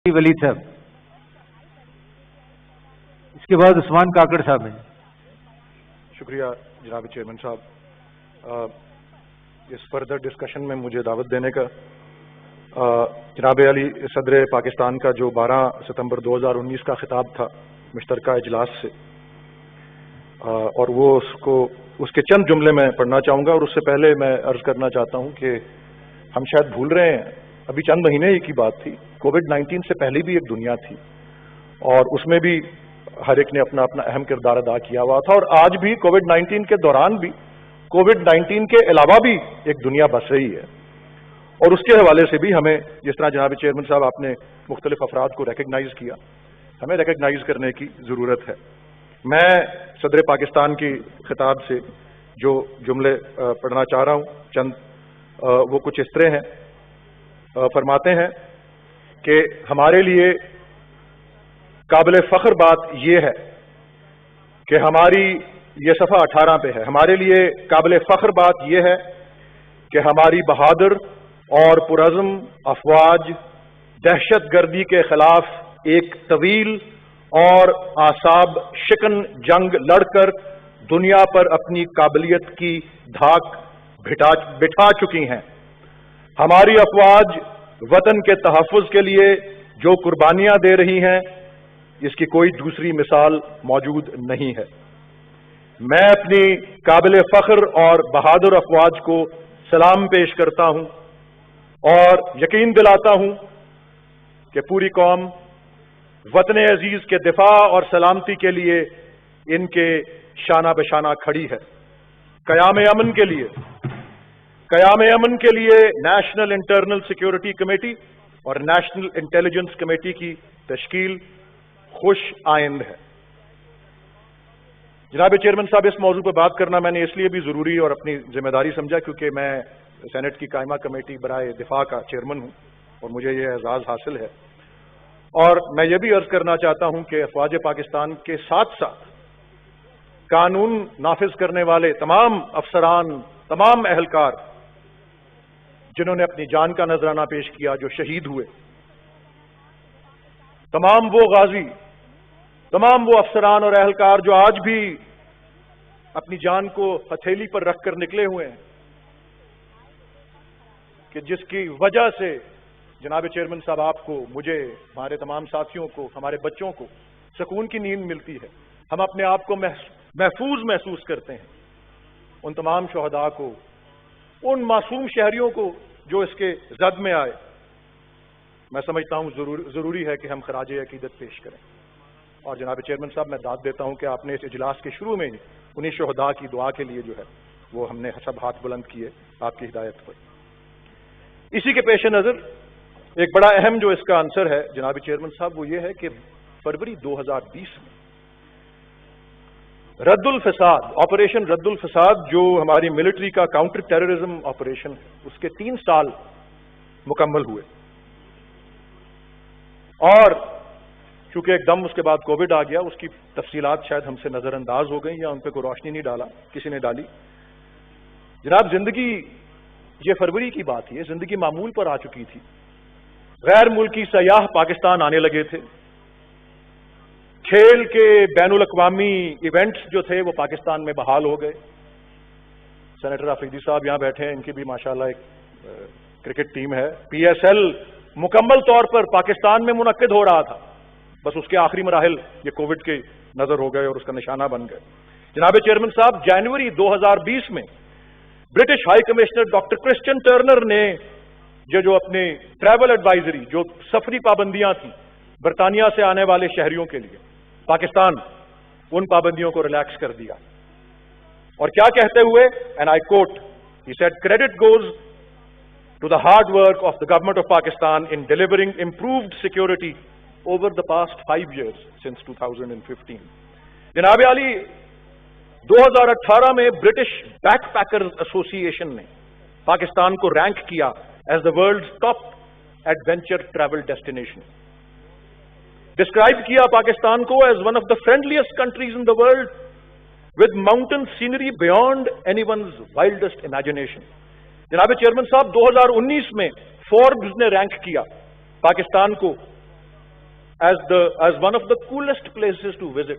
ولی صاحب، اس کے بعد عثمان کاکڑ صاحب ہیں. شکریہ جناب چیئرمین صاحب، اس فردر ڈسکشن میں مجھے دعوت دینے کا. جناب علی صدر پاکستان کا جو 12 ستمبر 2019 کا خطاب تھا مشترکہ اجلاس سے، اور وہ اس کے چند جملے میں پڑھنا چاہوں گا. اور اس سے پہلے میں عرض کرنا چاہتا ہوں کہ ہم شاید بھول رہے ہیں، ابھی چند مہینے ہی کی بات تھی، کووڈ-19 سے پہلے بھی ایک دنیا تھی اور اس میں بھی ہر ایک نے اپنا اپنا اہم کردار ادا کیا ہوا تھا. اور آج بھی کووڈ-19 کے دوران بھی، کووڈ-19 کے علاوہ بھی ایک دنیا بس رہی ہے. اور اس کے حوالے سے بھی ہمیں، جس طرح جناب چیئرمین صاحب آپ نے مختلف افراد کو ریکگنائز کیا، ہمیں ریکگنائز کرنے کی ضرورت ہے. میں صدر پاکستان کی خطاب سے جو جملے پڑھنا چاہ رہا ہوں، چند وہ کچھ اس طرح ہیں. فرماتے ہیں کہ ہمارے لیے قابل فخر بات یہ ہے کہ ہماری، یہ صفحہ 18 پہ ہے، ہمارے لیے قابل فخر بات یہ ہے کہ ہماری بہادر اور پرعزم افواج دہشت گردی کے خلاف ایک طویل اور اعصاب شکن جنگ لڑ کر دنیا پر اپنی قابلیت کی دھاک بٹھا چکی ہیں. ہماری افواج وطن کے تحفظ کے لیے جو قربانیاں دے رہی ہیں، اس کی کوئی دوسری مثال موجود نہیں ہے. میں اپنی قابل فخر اور بہادر افواج کو سلام پیش کرتا ہوں اور یقین دلاتا ہوں کہ پوری قوم وطن عزیز کے دفاع اور سلامتی کے لیے ان کے شانہ بشانہ کھڑی ہے. قیام امن کے لیے نیشنل انٹرنل سیکیورٹی کمیٹی اور نیشنل انٹیلیجنس کمیٹی کی تشکیل خوش آئند ہے. جناب چیئرمین صاحب، اس موضوع پر بات کرنا میں نے اس لیے بھی ضروری اور اپنی ذمہ داری سمجھا کیونکہ میں سینٹ کی قائمہ کمیٹی برائے دفاع کا چیئرمین ہوں اور مجھے یہ اعزاز حاصل ہے. اور میں یہ بھی عرض کرنا چاہتا ہوں کہ افواج پاکستان کے ساتھ ساتھ قانون نافذ کرنے والے تمام افسران، تمام اہلکار جنہوں نے اپنی جان کا نذرانہ پیش کیا، جو شہید ہوئے، تمام وہ غازی، تمام وہ افسران اور اہلکار جو آج بھی اپنی جان کو ہتھیلی پر رکھ کر نکلے ہوئے ہیں، کہ جس کی وجہ سے جناب چیئرمین صاحب آپ کو، مجھے، ہمارے تمام ساتھیوں کو، ہمارے بچوں کو سکون کی نیند ملتی ہے، ہم اپنے آپ کو محفوظ محسوس کرتے ہیں. ان تمام شہداء کو، ان معصوم شہریوں کو جو اس کے زد میں آئے، میں سمجھتا ہوں ضروری ہے کہ ہم خراج عقیدت پیش کریں. اور جناب چیئرمین صاحب، میں داد دیتا ہوں کہ آپ نے اس اجلاس کے شروع میں ہی انہیں شہداء کی دعا کے لیے جو ہے وہ ہم نے سب ہاتھ بلند کیے آپ کی ہدایت پر. اسی کے پیش نظر ایک بڑا اہم جو اس کا عنصر ہے جناب چیئرمین صاحب، وہ یہ ہے کہ فروری 2020 میں رد الفساد، آپریشن رد الفساد، جو ہماری ملٹری کا کاؤنٹر ٹیررزم آپریشن ہے، اس کے 3 سال مکمل ہوئے. اور چونکہ ایک دم اس کے بعد کووڈ آ گیا، اس کی تفصیلات شاید ہم سے نظر انداز ہو گئیں یا ان پہ کوئی روشنی نہیں ڈالا کسی نے ڈالی. جناب، زندگی، یہ فروری کی بات ہے، زندگی معمول پر آ چکی تھی. غیر ملکی سیاح پاکستان آنے لگے تھے. کھیل کے بین الاقوامی ایونٹس جو تھے وہ پاکستان میں بحال ہو گئے. سینیٹر افریدی صاحب یہاں بیٹھے ہیں، ان کی بھی ماشاءاللہ ایک کرکٹ ٹیم ہے. PSL مکمل طور پر پاکستان میں منعقد ہو رہا تھا، بس اس کے آخری مراحل یہ کووڈ کے نظر ہو گئے اور اس کا نشانہ بن گئے. جناب چیئرمین صاحب، جنوری 2020 میں British high commissioner doctor Christian Turner نے جو اپنے ٹریول ایڈوائزری، جو سفری پابندیاں تھیں برطانیہ سے آنے والے شہریوں کے لیے، پاکستان ان پابندیوں کو ریلیکس کر دیا. اور کیا کہتے ہوئے، and I quote, he said credit goes to the hard work of the government of Pakistan in delivering improved security over the past 5 years since 2015. جناب علی، 2018 میں برٹش بیک پیکرز ایسوسی ایشن نے پاکستان کو رینک کیا as the world's top adventure travel destination. Describe کیا پاکستان کو as one of the فرینڈلیسٹ countries in the world with mountain scenery beyond any ones وائلڈسٹ imagination. جناب چیئرمین صاحب، 2019 میں فوربز نے رینک کیا پاکستان کو as one of the coolest places to visit.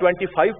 25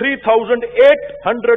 3,800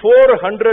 400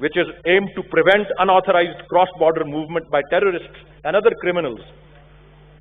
which is aimed to prevent unauthorized cross-border movement by terrorists and other criminals,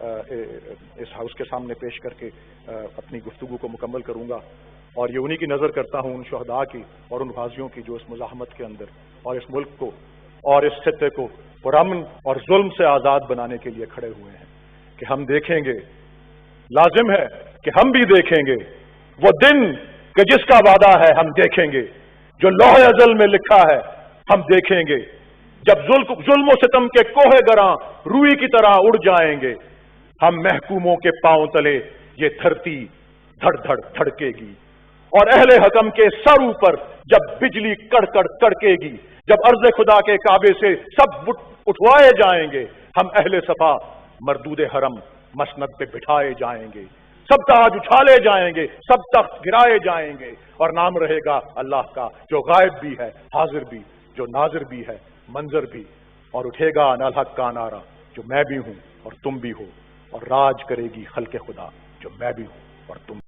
اس house کے سامنے پیش کر کے اپنی گفتگو کو مکمل کروں گا، اور یہ انہی کی نظر کرتا ہوں، ان شہداء کی اور ان غازیوں کی جو اس مزاحمت کے اندر اور اس ملک کو اور اس خطے کو پرامن اور ظلم سے آزاد بنانے کے لیے کھڑے ہوئے ہیں، کہ ہم دیکھیں گے، لازم ہے کہ ہم بھی دیکھیں گے وہ دن کہ جس کا وعدہ ہے، ہم دیکھیں گے جو لوح ازل میں لکھا ہے، ہم دیکھیں گے جب ظلم و ستم کے کوہ گراں روئی کی طرح اڑ جائیں گے، ہم محکوموں کے پاؤں تلے یہ دھرتی دھڑ دھڑ دھڑکے گی، اور اہل حکم کے سر اوپر جب بجلی کڑ کڑ کڑکے گی، جب عرض خدا کے کعبے سے سب اٹھوائے جائیں گے، ہم اہل صفا مردود حرم مسند پہ بٹھائے جائیں گے، سب تاج اچھالے جائیں گے، سب تخت گرائے جائیں گے، اور نام رہے گا اللہ کا جو غائب بھی ہے، حاضر بھی، جو ناظر بھی ہے، منظر بھی، اور اٹھے گا انالحق کا نعرہ جو میں بھی ہوں اور تم بھی ہو، اور راج کرے گی خلق خدا جو میں بھی ہوں اور تم